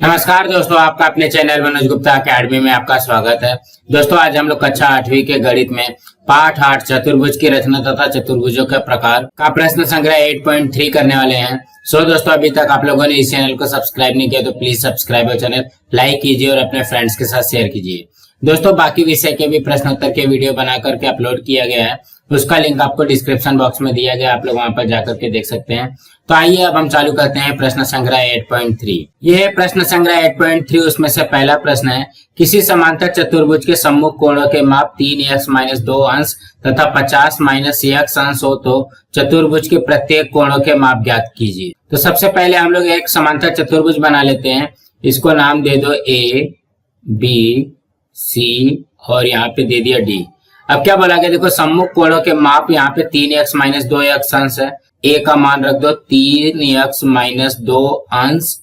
नमस्कार दोस्तों, आपका अपने चैनल मनोज गुप्ता अकेडमी में आपका स्वागत है। दोस्तों आज हम लोग कक्षा 8वीं के गणित में पाठ 8 चतुर्भुज की रचना तथा चतुर्भुजों के प्रकार का प्रश्न संग्रह 8.3 करने वाले हैं। दोस्तों अभी तक आप लोगों ने इस चैनल को सब्सक्राइब नहीं किया तो प्लीज सब्सक्राइब चैनल, लाइक कीजिए और अपने फ्रेंड्स के साथ शेयर कीजिए। दोस्तों बाकी विषय के भी प्रश्न उत्तर के वीडियो बना करके अपलोड किया गया है, उसका लिंक आपको डिस्क्रिप्शन बॉक्स में दिया गया, आप लोग वहां पर जाकर के देख सकते हैं। तो आइए अब हम चालू करते हैं प्रश्न संग्रह 8.3। यह है प्रश्न संग्रह 8.3। उसमें से पहला प्रश्न है, किसी समांतर चतुर्भुज के सम्मुख कोणों के माप 3x-2 अंश तथा 50-x अंश हो तो चतुर्भुज के प्रत्येक कोणों के माप ज्ञात कीजिए। तो सबसे पहले हम लोग एक समांतर चतुर्भुज बना लेते हैं, इसको नाम दे दो A, B, C और यहाँ पे दे दिया D। अब क्या बोला गया, देखो सम्मुख कोणों के माप यहाँ पे 3x-2x अंश है, A का मान रख दो 3x-2 अंश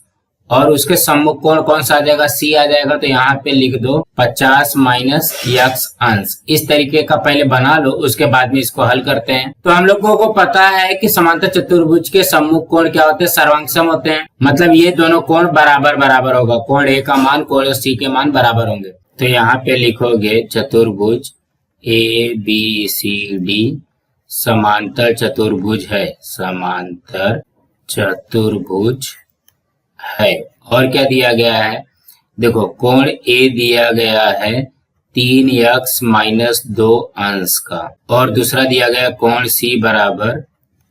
और उसके सम्मुख कोण कौन सा आ जाएगा, C आ जाएगा। तो यहाँ पे लिख दो 50-x अंश। इस तरीके का पहले बना लो, उसके बाद में इसको हल करते हैं। तो हम लोगों को पता है कि समांतर चतुर्भुज के सम्मुख कोण क्या होते हैं, सर्वांगसम होते हैं। मतलब ये दोनों कोण बराबर बराबर होगा, कोण A का मान कोण C के मान बराबर होंगे। तो यहाँ पे लिखोगे चतुर्भुज ABCD समांतर चतुर्भुज है, समांतर चतुर्भुज है। और क्या दिया गया है, देखो कोण A दिया गया है 3x-2 अंश का और दूसरा दिया गया कोण C बराबर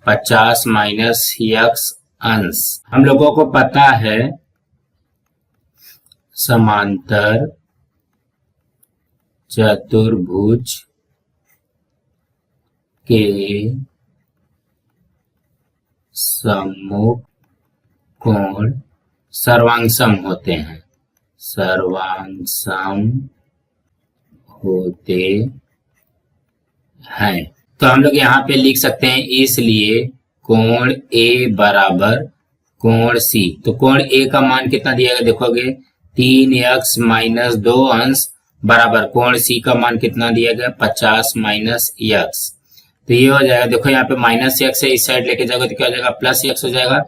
50-x अंश। हम लोगों को पता है समांतर चतुर्भुज के सम्मुख कोण सर्वांगसम होते हैं, सर्वांगसम होते हैं। तो हम लोग यहाँ पे लिख सकते हैं, इसलिए कोण A बराबर कोण C। तो कोण A का मान कितना दिया गया, देखोगे 3x-2 अंश बराबर कोण C का मान कितना दिया गया 50-x। तो ये हो जाएगा, देखो यहाँ पे -x है, इस साइड लेके जाओगे तो क्या हो जाएगा +x हो जाएगा,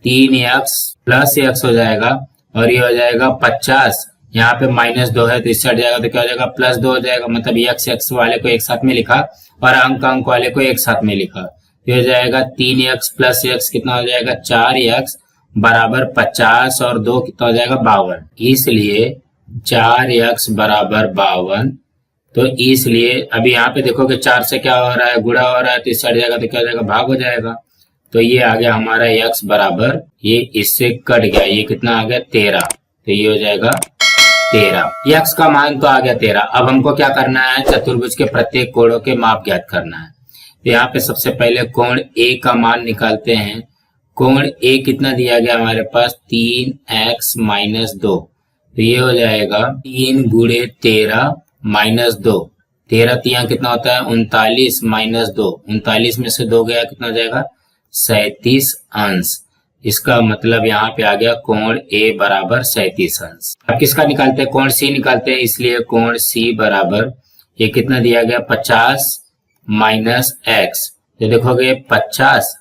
3x + x हो जाएगा और ये हो जाएगा 50। यहाँ पे -2 है तो इस साइड जाएगा तो क्या हो जाएगा +2 हो जाएगा। मतलब x वाले को एक साथ में लिखा और अंक वाले को एक साथ में लिखा। तो हो जाएगा 3x + x कितना हो जाएगा 4x बराबर 50 और 2 कितना हो जाएगा 52। इसलिए 4x बराबर 52। तो इसलिए अभी यहाँ पे देखो कि 4 से क्या हो रहा है, गुणा हो रहा है, तो इस साइड जाएगा तो क्या हो जाएगा भाग हो जाएगा। तो ये आ गया हमारा x बराबर, ये इससे कट गया, ये कितना आ गया 13। तो ये हो जाएगा 13। x का मान तो आ गया 13। अब हमको क्या करना है, चतुर्भुज के प्रत्येक कोणों के माप ज्ञात करना है। तो यहाँ पे सबसे पहले कोण A का मान निकालते हैं। कोण A कितना दिया गया हमारे पास 3x-2। तो ये हो जाएगा 3 × 13 - 2। 13 तिया कितना होता है 39 - 2। 39 में से 2 गया कितना हो जाएगा 37 अंश। इसका मतलब यहाँ पे आ गया कोण A बराबर 37 अंश। अब किसका निकालते हैं, कोण C निकालते हैं। इसलिए कोण C बराबर ये कितना दिया गया 50 - x। तो देखोगे 50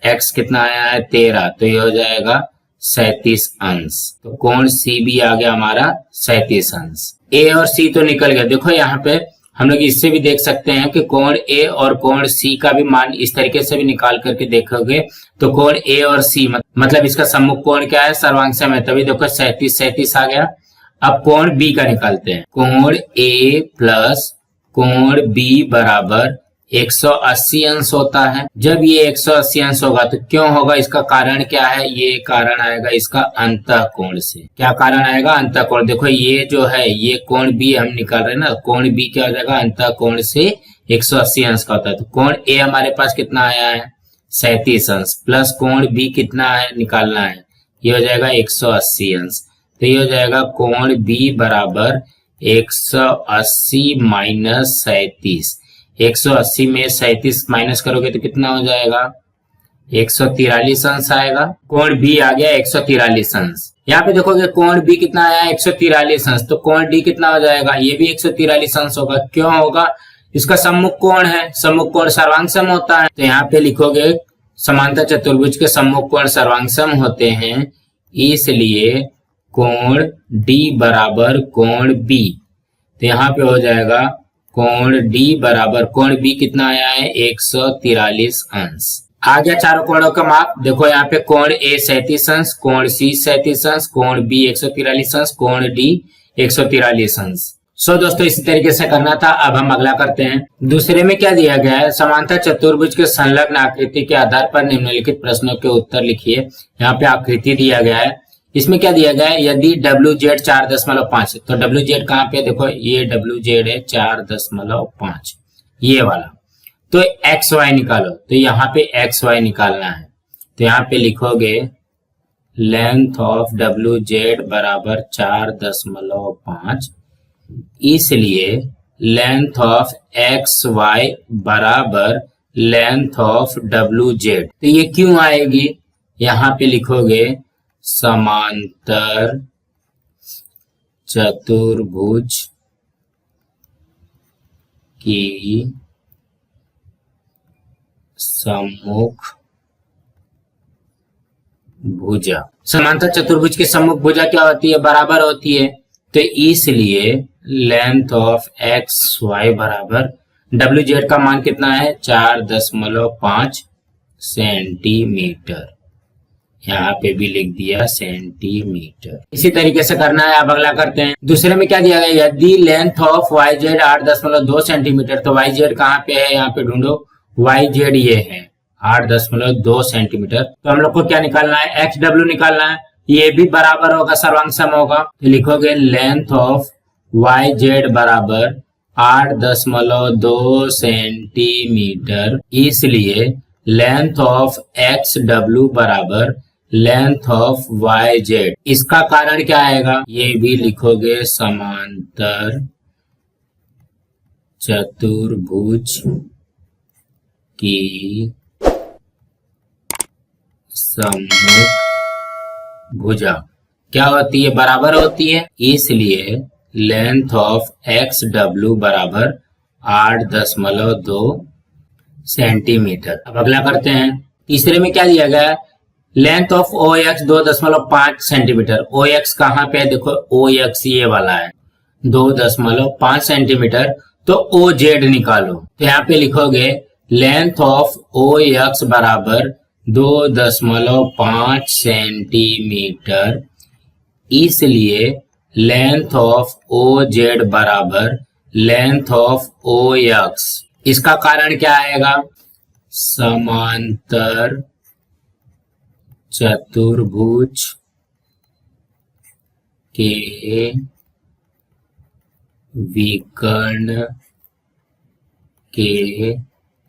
- x कितना आया है 13। तो ये हो जाएगा 37 अंश। तो कोण C भी आ गया हमारा 37 अंश। A और C तो निकल गया। देखो यहाँ पे हम लोग इससे भी देख सकते हैं कि कोण A और कोण C का भी मान इस तरीके से भी निकाल करके देखोगे तो कोण A और C मतलब इसका सम्मुख कोण क्या है, सर्वांगसम है, तभी देखो 37 आ गया। अब कोण B का निकालते हैं। कोण A प्लस कोण B बराबर 180 अंश होता है। जब ये 180 अंश होगा तो क्यों होगा, इसका कारण क्या है, ये कारण आएगा इसका अंतःकोण से। क्या कारण आएगा, अंतःकोण। देखो ये जो है ये कोण B हम निकाल रहे हैं ना, कोण B क्या हो जाएगा अंतःकोण से 180 अंश का होता है। तो कोण A हमारे पास कितना आया है 37 अंश प्लस कोण B कितना है निकालना है, ये हो जाएगा 180 अंश। तो ये हो जाएगा कोण B बराबर 180 - 37। 180 में 37 माइनस करोगे तो कितना हो जाएगा 143 अंश आएगा। कोण B आ गया 143 अंश। यहाँ पे देखोगे कोण B कितना आया 143 अंश। तो कोण D कितना हो जाएगा, ये भी 143 अंश होगा। क्यों होगा, इसका सम्मुख कोण है, सम्मुख कोण सर्वांगसम होता है। तो यहाँ पे लिखोगे समांतर चतुर्भुज के सम्मुख कोण सर्वांगसम होते हैं, इसलिए कोण D बराबर कोण B। तो यहाँ पे हो जाएगा कोण D बराबर कोण B कितना आया है 143 अंश। आ गया चारों कोणों का माप। देखो यहाँ पे कोण A 37 अंश, कोण C 37 अंश, कोण B 143 अंश, कोण D 143 अंश। दोस्तों इसी तरीके से करना था। अब हम अगला करते हैं। दूसरे में क्या दिया गया है, समांतर चतुर्भुज के संलग्न आकृति के आधार पर निम्नलिखित प्रश्नों के उत्तर लिखिए। यहाँ पे आकृति दिया गया है। इसमें क्या दिया गया है, यदि WZ 4.5, तो WZ कहाँ पे, देखो ये WZ है 4.5 ये वाला। तो XY निकालो, तो यहाँ पे XY निकालना है। तो यहाँ पे लिखोगे लेंथ ऑफ WZ बराबर 4.5, इसलिए लेंथ ऑफ XY बराबर लेंथ ऑफ WZ। तो ये क्यों आएगी, यहाँ पे लिखोगे समांतर चतुर्भुज की सम्मुख भुजा। समांतर चतुर्भुज की सम्मुख भुजा क्या होती है, बराबर होती है। तो इसलिए लेंथ ऑफ XY बराबर WZ का मान कितना है 4.5 सेंटीमीटर। यहाँ पे भी लिख दिया सेंटीमीटर। इसी तरीके से करना है। अब अगला करते हैं। दूसरे में क्या दिया गया, यदि लेंथ ऑफ YZ 8.2 सेंटीमीटर, तो YZ कहाँ पे है, यहाँ पे ढूंढो। YZ ये है 8.2 सेंटीमीटर। तो हम लोग को क्या निकालना है, XW निकालना है। ये भी बराबर होगा, सर्वांग सम होगा। तो लिखोगे लेंथ ऑफ YZ बराबर 8.2 सेंटीमीटर, इसलिए लेंथ ऑफ XW बराबर लेंथ ऑफ YZ। इसका कारण क्या आएगा, ये भी लिखोगे समांतर चतुर्भुज की सम्मुख भुजा क्या होती है, बराबर होती है, इसलिए लेंथ ऑफ XW बराबर 8.2 सेंटीमीटर। अब अगला करते हैं। तीसरे में क्या दिया गया, length of OX 2.5 centimetre. OX कहाँ पे है, देखो OX ये वाला है 2.5 सेंटीमीटर। तो OZ निकालो, तो यहाँ पे लिखोगे लेंथ ऑफ OX बराबर 2.5 सेंटीमीटर, इसलिए लेंथ ऑफ OZ बराबर लेंथ ऑफ OX। इसका कारण क्या आएगा, समांतर चतुर्भुज के विकर्ण के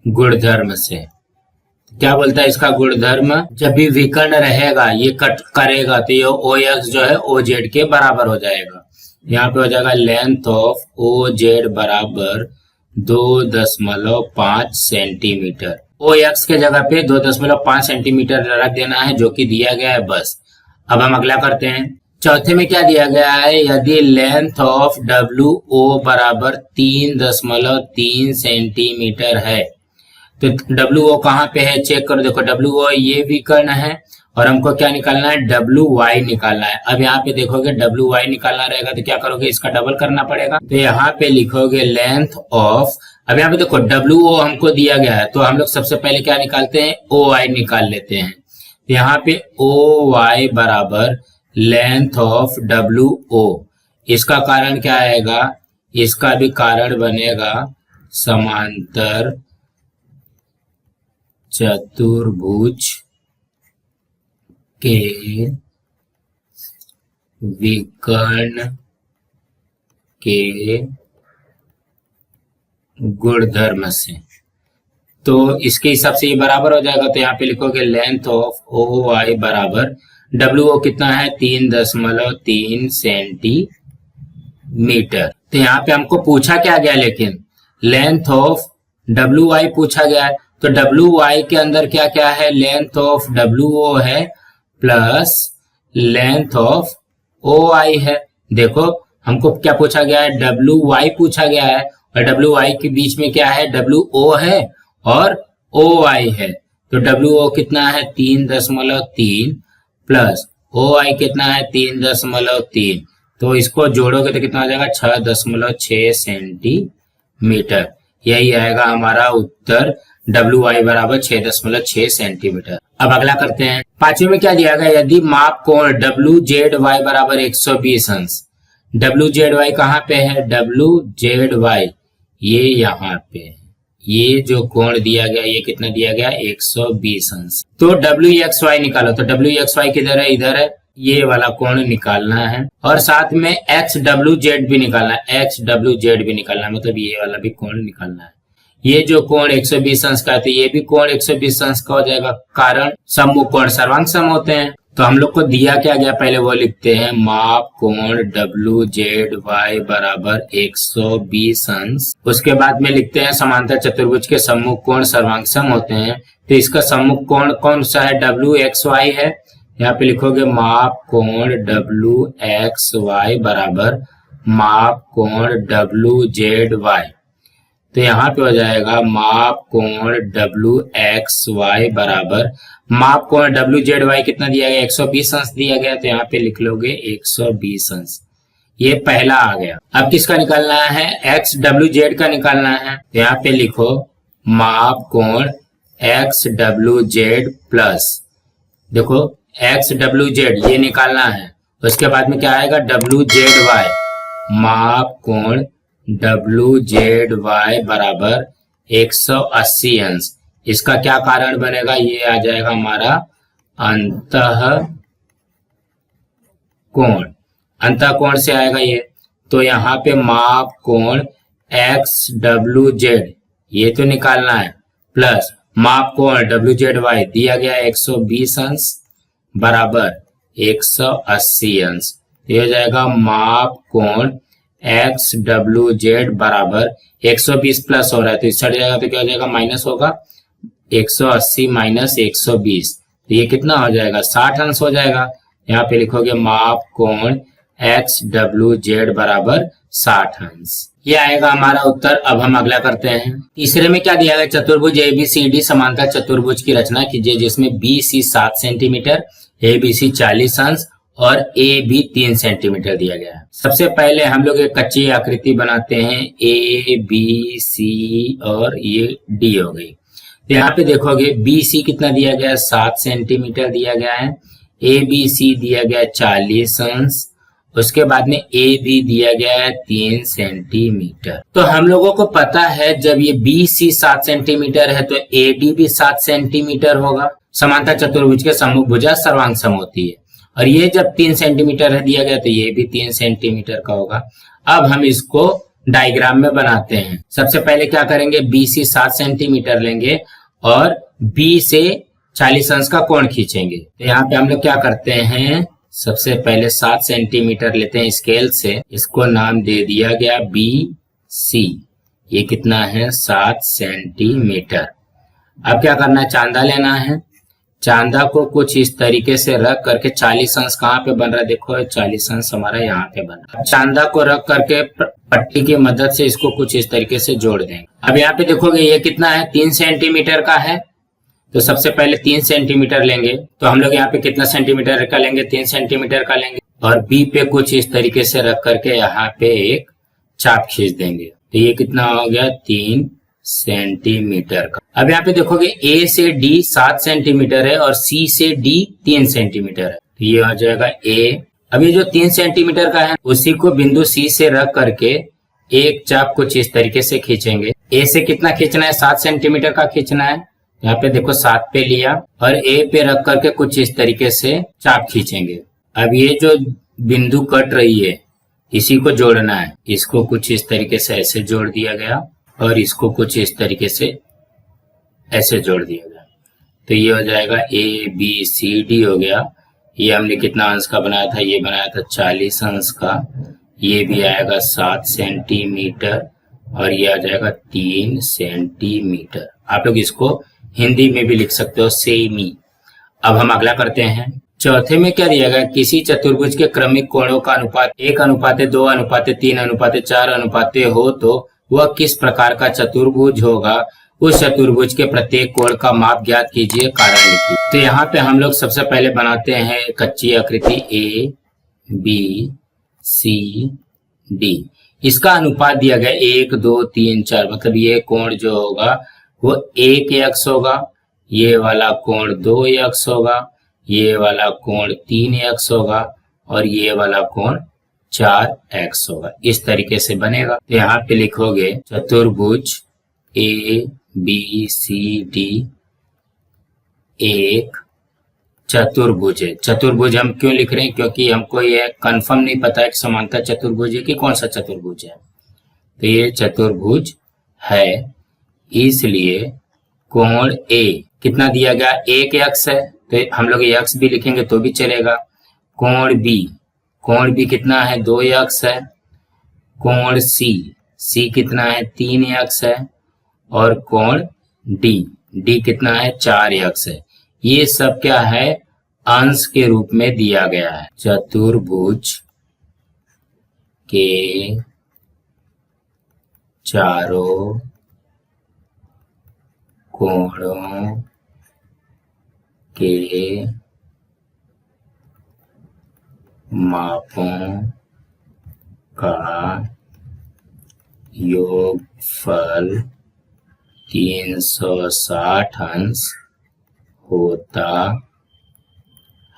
गुणधर्म से। क्या बोलता है इसका गुणधर्म, जब भी विकर्ण रहेगा ये कट करेगा तो ये OX जो है OZ के बराबर हो जाएगा। यहाँ पे हो जाएगा लेंथ ऑफ OZ बराबर 2.5 सेंटीमीटर। OX के जगह पे 2.5 सेंटीमीटर रख देना है, जो कि दिया गया है बस। अब हम अगला करते हैं। चौथे में क्या दिया गया है, यदि लेंथ ऑफ WO बराबर 3.3 सेंटीमीटर है, तो WO कहाँ पे है, चेक करो। देखो WO ये विकर्ण है और हमको क्या निकालना है, WY निकालना है। अब यहाँ पे देखोगे WY निकालना रहेगा तो क्या करोगे, इसका डबल करना पड़ेगा। तो यहाँ पे लिखोगे लेंथ ऑफ, अब यहाँ पे देखो WO हमको दिया गया है, तो हम लोग सबसे पहले क्या निकालते हैं, OY निकाल लेते हैं। तो यहाँ पे OY बराबर लेंथ ऑफ WO। इसका कारण क्या आएगा, इसका भी कारण बनेगा समांतर चतुर्भुज के विकर्ण के गुणधर्म से। तो इसके हिसाब से ये बराबर हो जाएगा। तो यहाँ पे लिखोगे लेंथ ऑफ OY बराबर WO कितना है 3.3 सेंटीमीटर। तो यहाँ पे हमको पूछा क्या गया, लेकिन लेंथ ऑफ WY पूछा गया है। तो WY के अंदर क्या क्या है, लेंथ ऑफ WO है प्लस लेंथ ऑफ OY है। देखो हमको क्या पूछा गया है, WY पूछा गया है और WY के बीच में क्या है, WO है और OY है। तो WO कितना है 3.3 प्लस ओ आई कितना है 3.3, तो इसको जोड़ोगे तो कितना हो जाएगा 6.6 सेंटीमीटर। यही आएगा हमारा उत्तर, डब्ल्यू आई बराबर 6.6 सेंटीमीटर। अब अगला करते हैं। पांचवें में क्या दिया गया, यदि माप कोण डब्ल्यू जेड वाई बराबर 120 अंश। डब्ल्यू जेड वाई कहाँ पे है, डब्ल्यू जेड वाई ये यहाँ पे है। ये जो कोण दिया गया ये कितना दिया गया 120 अंश। तो डब्ल्यू एक्स वाई निकालो, तो डब्ल्यू एक्स वाई किधर है, इधर है, ये वाला कोण निकालना है और साथ में एक्स डब्ल्यू जेड भी निकालना है, एक्स डब्ल्यू जेड भी निकालना है, मतलब ये वाला भी कोण निकालना है। ये जो कोण 120 अंश का है तो ये भी कोण 120 अंश का हो जाएगा, कारण सम्मुख कोण सर्वांग सम होते हैं। तो हम लोग को दिया क्या गया पहले वो लिखते हैं, माप कोण डब्ल्यू जेड वाई बराबर 120 अंश। उसके बाद में लिखते हैं समांतर चतुर्भुज के सम्मुख कोण सर्वांग सम होते हैं। तो इसका सम्मुख कोण कौन सा है, डब्ल्यू एक्स वाई है। यहाँ पे लिखोगे माप कोण डब्ल्यू एक्स वाई बराबर माप कोण डब्ल्यू जेड वाई। तो यहाँ पे हो जाएगा माप कोण डब्ल्यू एक्स वाई बराबर माप कोण डब्ल्यू जेड वाई कितना दिया गया 120 अंश दिया गया, तो यहाँ पे लिख लोगे 120 अंश। ये पहला आ गया। अब किसका निकालना है, एक्स डब्ल्यू जेड का निकालना है। तो यहाँ पे लिखो माप कोण एक्स डब्ल्यू जेड प्लस, देखो एक्स डब्ल्यू जेड ये निकालना है। उसके बाद में क्या आएगा डब्ल्यू जेड वाई, माप कोण डब्ल्यू जेड वाई बराबर 180 अंश। इसका क्या कारण बनेगा, ये आ जाएगा हमारा अंतः कोण, अंतः कोण से आएगा ये। तो यहाँ पे माप कोण एक्स डब्ल्यू जेड ये तो निकालना है, प्लस माप कोण डब्ल्यू जेड वाई दिया गया 120 अंश बराबर 180 अंश। ये हो जाएगा माप कोण एक्स डब्ल्यू जेड बराबर 120 प्लस हो रहा है तो इस हट जाएगा, तो क्या हो जाएगा माइनस होगा 180 माइनस 120, तो ये कितना हो जाएगा 60 अंश हो जाएगा। यहाँ पे लिखोगे माप कोण एक्स डब्ल्यू जेड बराबर 60 अंश। ये आएगा हमारा उत्तर। अब हम अगला करते हैं। तीसरे में क्या दिया गया, चतुर्भुज एबीसीडी समांतर चतुर्भुज की रचना कीजिए जिसमें B C 7 centimetre, A B C 40 अंश और ए बी 3 सेंटीमीटर दिया गया है। सबसे पहले हम लोग एक कच्ची आकृति बनाते हैं, ए बी सी और ये डी हो गई। तो यहाँ पे देखोगे बी सी कितना दिया गया 7 सेंटीमीटर दिया गया है, ए बी सी दिया गया 40 अंश, उसके बाद में ए बी दिया गया है 3 सेंटीमीटर। तो हम लोगों को पता है जब ये बी सी 7 सेंटीमीटर है तो ए डी भी 7 सेंटीमीटर होगा। समांतर चतुर्भुज के सम्मुख भुजा सर्वांग सम होती है। और ये जब 3 सेंटीमीटर है दिया गया तो ये भी 3 सेंटीमीटर का होगा। अब हम इसको डायग्राम में बनाते हैं। सबसे पहले क्या करेंगे, बी सी 7 सेंटीमीटर लेंगे और बी से 40 अंश का कोण खींचेंगे। तो यहाँ पे हम लोग क्या करते हैं, सबसे पहले 7 सेंटीमीटर लेते हैं स्केल से, इसको नाम दे दिया गया बी सी। ये कितना है 7 सेंटीमीटर। अब क्या करना है, चांदा लेना है। चांदा को कुछ इस तरीके से रख करके 40 अंश कहाँ पे बन रहा है, देखो 40 अंश हमारा यहाँ पे बन रहा है। चांदा को रख करके पट्टी की मदद से इसको कुछ इस तरीके से जोड़ देंगे। अब यहाँ पे देखोगे ये कितना है 3 सेंटीमीटर का है, तो सबसे पहले 3 सेंटीमीटर लेंगे। तो हम लोग यहाँ पे कितना सेंटीमीटर का लेंगे, 3 सेंटीमीटर का लेंगे और बी पे कुछ इस तरीके से रख करके यहाँ पे एक चाप खींच देंगे। तो ये कितना हो गया 3 सेंटीमीटर का। अब यहाँ पे देखोगे ए से डी 7 सेंटीमीटर है और सी से डी 3 सेंटीमीटर है, तो ये हो जाएगा ए। अब ये जो 3 सेंटीमीटर का है उसी को बिंदु सी से रख करके एक चाप कुछ इस तरीके से खींचेंगे। ए से कितना खींचना है, 7 सेंटीमीटर का खींचना है। यहाँ पे देखो 7 पे लिया और ए पे रख करके कुछ इस तरीके से चाप खींचेंगे। अब ये जो बिंदु कट रही है इसी को जोड़ना है, इसको कुछ इस तरीके से ऐसे जोड़ दिया गया और इसको कुछ इस तरीके से ऐसे जोड़ दिया गया। तो ये हो जाएगा ए बी सी डी हो गया। ये हमने कितना अंश का बनाया था, ये बनाया था 40 अंश का। ये भी आएगा 7 सेंटीमीटर और ये आ जाएगा 3 सेंटीमीटर। आप लोग इसको हिंदी में भी लिख सकते हो सेमी। अब हम अगला करते हैं। चौथे में क्या दिया गया, किसी चतुर्भुज के क्रमिक कोणों का अनुपात 1:2:3:4 हो तो वह किस प्रकार का चतुर्भुज होगा, उस चतुर्भुज के प्रत्येक कोण का माप ज्ञात कीजिए, कारण लिखिए। तो यहाँ पे हम लोग सबसे पहले बनाते हैं कच्ची आकृति ए बी सी डी। इसका अनुपात दिया गया 1 2 3 4, मतलब ये कोण जो होगा वो 1x होगा, ये वाला कोण 2x होगा, ये वाला कोण 3x होगा और ये वाला कोण 4x होगा। इस तरीके से बनेगा। तो यहाँ पे लिखोगे चतुर्भुज ए बी सी डी एक चतुर्भुज है। चतुर्भुज हम क्यों लिख रहे हैं? क्योंकि हमको ये कंफर्म नहीं पता है कि समांतर चतुर्भुज है कि कौन सा चतुर्भुज है। तो ये चतुर्भुज है, इसलिए कोण ए कितना दिया गया? 1x है, तो हम लोग x भी लिखेंगे तो भी चलेगा। कोण बी कितना है? 2x है। कोण सी कितना है? 3x है। और कोण डी कितना है? 4x है। ये सब क्या है? अंश के रूप में दिया गया है। चतुर्भुज के चारों कोणों के मापों का योगफल 360 अंश होता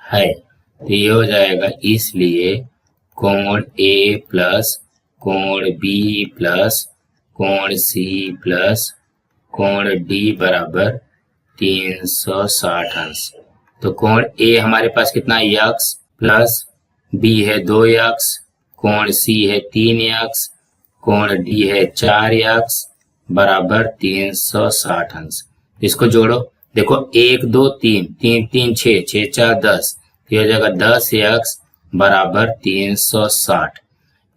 है। तो ये हो जाएगा, इसलिए कोण ए प्लस कोण बी प्लस कोण सी प्लस कोण डी बराबर 360 अंश। तो कोण ए हमारे पास कितना है? x प्लस बी है 2x, कोण सी है 3x, कोण डी है 4x बराबर 360 अंश। इसको जोड़ो, देखो 1 2 3 3 3 6 6 4 10, ये हो जाएगा 10x बराबर 360।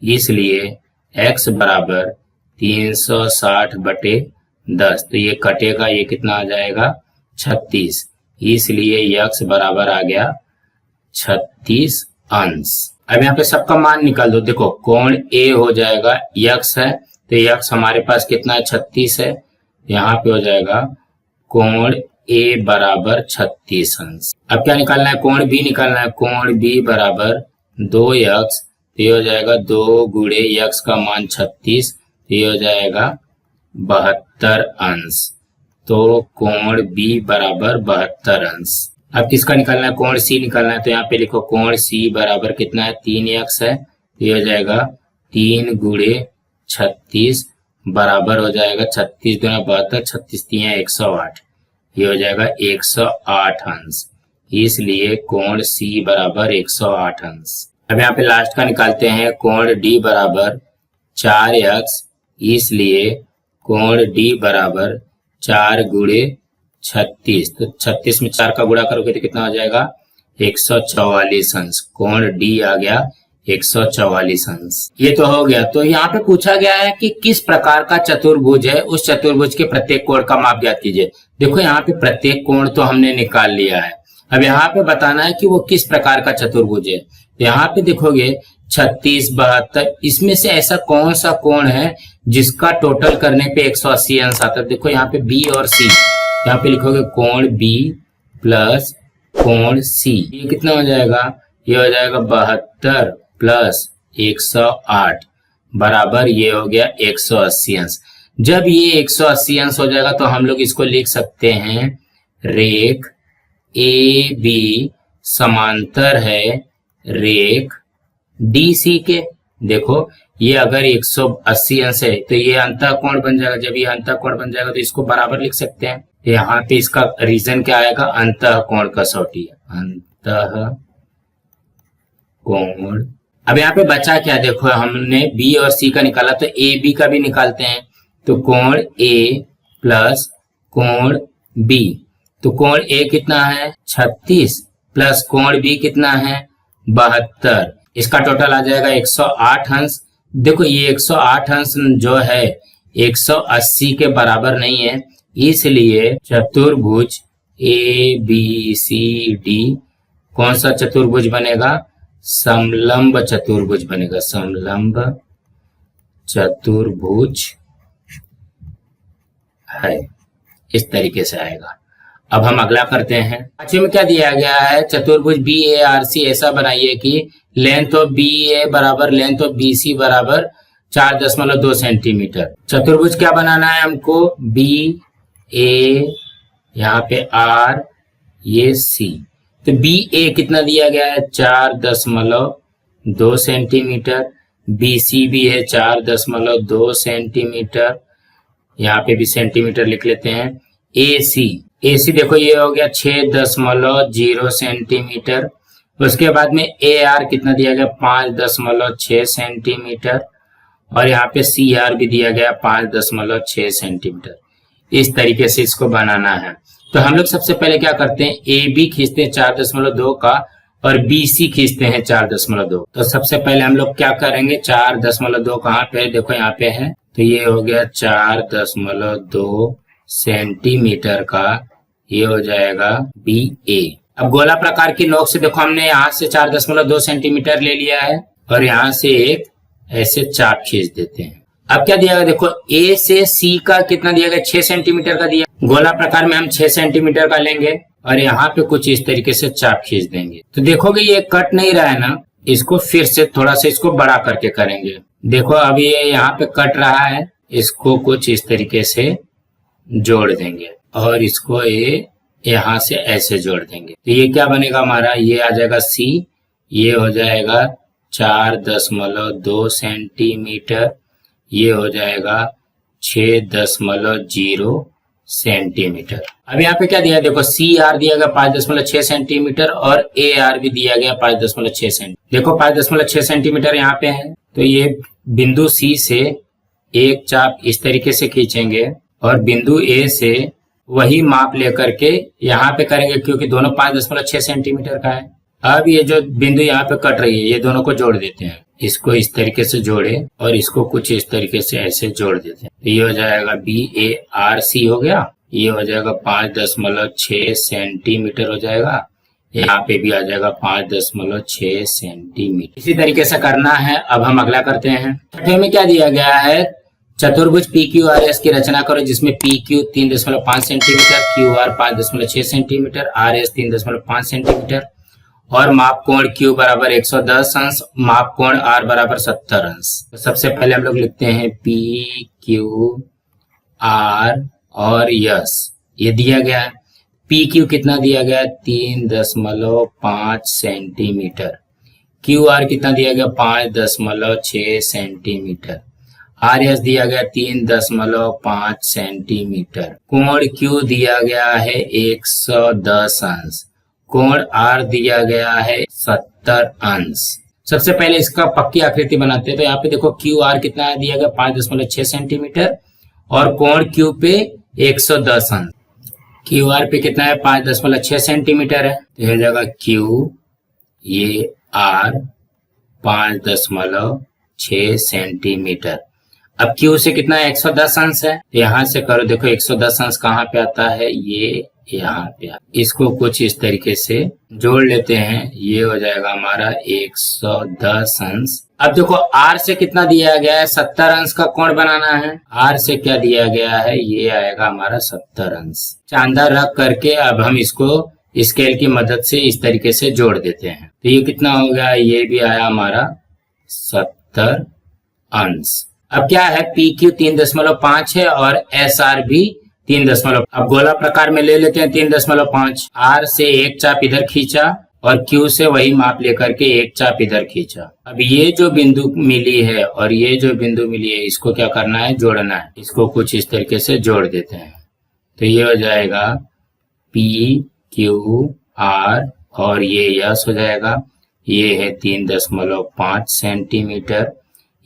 इसलिए x बराबर 360 बटे 10, तो ये कटेगा, ये कितना आ जाएगा? 36। इसलिए x बराबर आ गया 36 अंश। अब यहाँ पे सबका मान निकाल दो। देखो कोण A हो जाएगा, x है, तो x हमारे पास कितना है? 36 है। यहाँ पे हो जाएगा कोण A बराबर 36 अंश। अब क्या निकालना है? कोण B निकालना है। कोण B बराबर 2x, तो ये हो जाएगा 2 गुणे x का मान 36, तो ये हो जाएगा 72 अंश। तो कोण B बराबर 72 अंश। अब किसका निकालना है? कोण C निकालना है। तो यहाँ पे लिखो कोण C बराबर कितना है? 3x है, तो ये हो जाएगा 3 गुणे 36 बराबर हो जाएगा 36 दूना 72, 36 3 108, ये हो जाएगा 108 अंश। इसलिए कोण C बराबर 108 अंश। अब यहाँ पे लास्ट का निकालते हैं। कोण D बराबर 4x, इसलिए कोण D बराबर 4 गुणे 36, तो 36 में 4 का गुणा करोगे तो कितना हो जाएगा? 144 अंश। कोण D आ गया 144 अंश। ये तो हो गया। तो यहाँ पे पूछा गया है कि किस प्रकार का चतुर्भुज है, उस चतुर्भुज के प्रत्येक कोण का माप ज्ञात कीजिए। देखो यहाँ पे प्रत्येक कोण तो हमने निकाल लिया है, अब यहाँ पे बताना है कि वो किस प्रकार का चतुर्भुज है। यहाँ पे देखोगे 36 72, इसमें से ऐसा कौन सा कोण है जिसका टोटल करने पे 180 अंश आता है। देखो यहाँ पे बी और सी, यहाँ पे लिखोगे कोण बी प्लस कोण सी, ये कितना हो जाएगा? ये हो जाएगा 72 प्लस 108 बराबर ये हो गया 180 अंश। जब ये 180 अंश हो जाएगा तो हम लोग इसको लिख सकते हैं रेख ए बी समांतर है रेख डी सी के। देखो ये अगर 180 अंश है तो ये अंतःकोण बन जाएगा। जब ये अंतःकोण बन जाएगा तो इसको बराबर लिख सकते हैं। यहाँ पे इसका रीजन क्या आएगा? अंतःकोण कसौटी, अंतःकोण। अब यहाँ पे बचा क्या? देखो हमने बी और सी का निकाला, तो ए बी का भी निकालते हैं। तो कोण ए प्लस कोण बी, तो कोण ए कितना है? 36 प्लस कोण बी कितना है? 72, इसका टोटल आ जाएगा 108 अंश। देखो ये 108 अंश जो है 180 के बराबर नहीं है, इसलिए चतुर्भुज ए बी सी डी कौन सा चतुर्भुज बनेगा? समलंब चतुर्भुज बनेगा। समलंब चतुर्भुज है। इस तरीके से आएगा। अब हम अगला करते हैं। पांचवें में क्या दिया गया है, चतुर्भुज बी ए आर सी ऐसा बनाइए कि लेंथ ऑफ बी ए बराबर लेंथ ऑफ बी सी बराबर 4.2 सेंटीमीटर। चतुर्भुज क्या बनाना है हमको, बी ए यहाँ पे आर ये सी। तो बी ए कितना दिया गया है 4.2 सेंटीमीटर, बी सी भी है 4.2 सेंटीमीटर, यहाँ पे भी सेंटीमीटर लिख लेते हैं। ए सी देखो ये हो गया 6.0 सेंटीमीटर। उसके बाद में ए आर कितना दिया गया 5.6 सेंटीमीटर और यहाँ पे सी आर भी दिया गया 5.6 सेंटीमीटर। इस तरीके से इसको बनाना है। तो हम लोग सबसे पहले क्या करते हैं, ए बी खींचते हैं 4.2 का और बी सी खींचते हैं 4.2। तो सबसे पहले हम लोग क्या करेंगे, 4.2 कहाँ पे है, देखो यहाँ पे है। तो ये हो गया 4.2 सेंटीमीटर का, ये हो जाएगा बी ए। अब गोला प्रकार की नोक से देखो हमने यहाँ से 4.2 सेंटीमीटर ले लिया है और यहाँ से एक ऐसे चाप खींच देते हैं। अब क्या दिया गया, देखो ए से सी का कितना दिया गया 6 सेंटीमीटर का दिया। गोला प्रकार में हम 6 सेंटीमीटर का लेंगे और यहाँ पे कुछ इस तरीके से चाप खींच देंगे। तो देखोगे ये कट नहीं रहा है ना, इसको फिर से थोड़ा सा इसको बड़ा करके करेंगे। देखो अभी ये यहाँ पे कट रहा है, इसको कुछ इस तरीके से जोड़ देंगे और इसको ये यहाँ से ऐसे जोड़ देंगे। तो ये क्या बनेगा हमारा, ये आ जाएगा सी, ये हो जाएगा 4.2 सेंटीमीटर, ये हो जाएगा 6.0 सेंटीमीटर। अब यहाँ पे क्या दिया, देखो सी आर दिया गया 5.6 सेंटीमीटर और ए आर भी दिया गया 5.6 सेंटीमीटर। देखो 5.6 सेंटीमीटर यहाँ पे है। तो ये बिंदु सी से एक चाप इस तरीके से खींचेंगे और बिंदु ए से वही माप लेकर के यहाँ पे करेंगे, क्योंकि दोनों 5.6 सेंटीमीटर का है। अब ये जो बिंदु यहाँ पे कट रही है, ये दोनों को जोड़ देते हैं। इसको इस तरीके से जोड़े और इसको कुछ इस तरीके से ऐसे जोड़ देते हैं। तो ये हो जाएगा बी ए आर सी हो गया, ये हो जाएगा 5.6 सेंटीमीटर हो जाएगा। यहाँ पे भी आ जाएगा 5.6 सेंटीमीटर। इसी तरीके से करना है। अब हम अगला करते हैं। छठे में क्या दिया गया है, चतुर्भुज पी क्यू आर एस की रचना करो जिसमें P Q 3.5 centimetre, Q R 5.6 centimetre, R S 3.5 centimetre और माप कोण Q बराबर 110 अंश, माप कोण R बराबर 70 अंश। तो सबसे पहले हम लोग लिखते हैं P Q R और यस, ये दिया गया है। P Q कितना दिया गया 3.5 सेंटीमीटर, Q R कितना दिया गया 5.6 सेंटीमीटर, R S दिया गया 3.5 सेंटीमीटर, कोण Q दिया गया है 110 अंश, कोण R दिया गया है 70 अंश। सबसे पहले इसका पक्की आकृति बनाते हैं। तो यहाँ पे देखो क्यू आर कितना दिया गया 5.6 सेंटीमीटर और कोण Q पे 110 अंश। क्यू आर पे कितना है 5.6 सेंटीमीटर है, तो हो जाएगा Q ये R 5.6 सेंटीमीटर। अब Q से कितना है 110 अंश है, तो यहाँ से करो, देखो 110 अंश कहाँ पे आता है, ये यहाँ पे। इसको कुछ इस तरीके से जोड़ लेते हैं, ये हो जाएगा हमारा 110 अंश। अब देखो R से कितना दिया गया है 70 अंश का कोण बनाना है। R से क्या दिया गया है, ये आएगा हमारा 70 अंश। चांदा रख करके अब हम इसको स्केल की मदद से इस तरीके से जोड़ देते हैं। तो ये कितना हो गया, ये भी आया हमारा 70 अंश। अब क्या है PQ 3.5 है और SR भी 3. अब गोला प्रकार में ले लेते हैं 3.5। R से एक चाप इधर खींचा और Q से वही माप लेकर के एक चाप इधर खींचा। अब ये जो बिंदु मिली है और ये जो बिंदु मिली है, इसको क्या करना है, जोड़ना है। इसको कुछ इस तरीके से जोड़ देते हैं। तो ये हो जाएगा P Q R और ये यस हो जाएगा। ये है 3.5 सेंटीमीटर,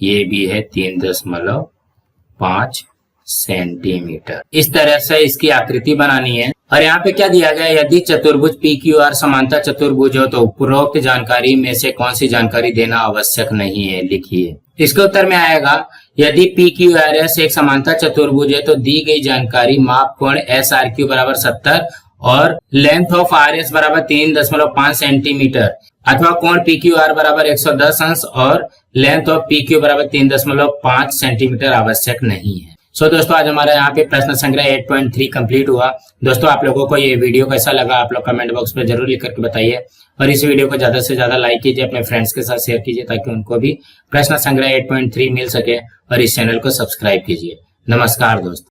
ये भी है 3.5 सेंटीमीटर। इस तरह से इसकी आकृति बनानी है। और यहाँ पे क्या दिया गया, यदि चतुर्भुज पी क्यू आर समांतर चतुर्भुज हो तो उपरोक्त जानकारी में से कौन सी जानकारी देना आवश्यक नहीं है, लिखिए। इसके उत्तर में आएगा, यदि पी क्यू आर एस एक समांतर चतुर्भुज है तो दी गई जानकारी माप कोण एस आर क्यू बराबर 70 और लेंथ ऑफ आर एस बराबर 3.5 सेंटीमीटर अथवा कोण पी क्यू आर बराबर 110 अंश और लेंथ ऑफ पी क्यू बराबर 3.5 सेंटीमीटर आवश्यक नहीं है। सो दोस्तों आज हमारा यहाँ पे प्रश्न संग्रह 8.3 कंप्लीट हुआ। दोस्तों आप लोगों को ये वीडियो कैसा लगा आप लोग कमेंट बॉक्स में जरूर लिख करके बताइए और इस वीडियो को ज्यादा से ज्यादा लाइक कीजिए, अपने फ्रेंड्स के साथ शेयर कीजिए ताकि उनको भी प्रश्न संग्रह 8.3 मिल सके और इस चैनल को सब्सक्राइब कीजिए। नमस्कार दोस्तों।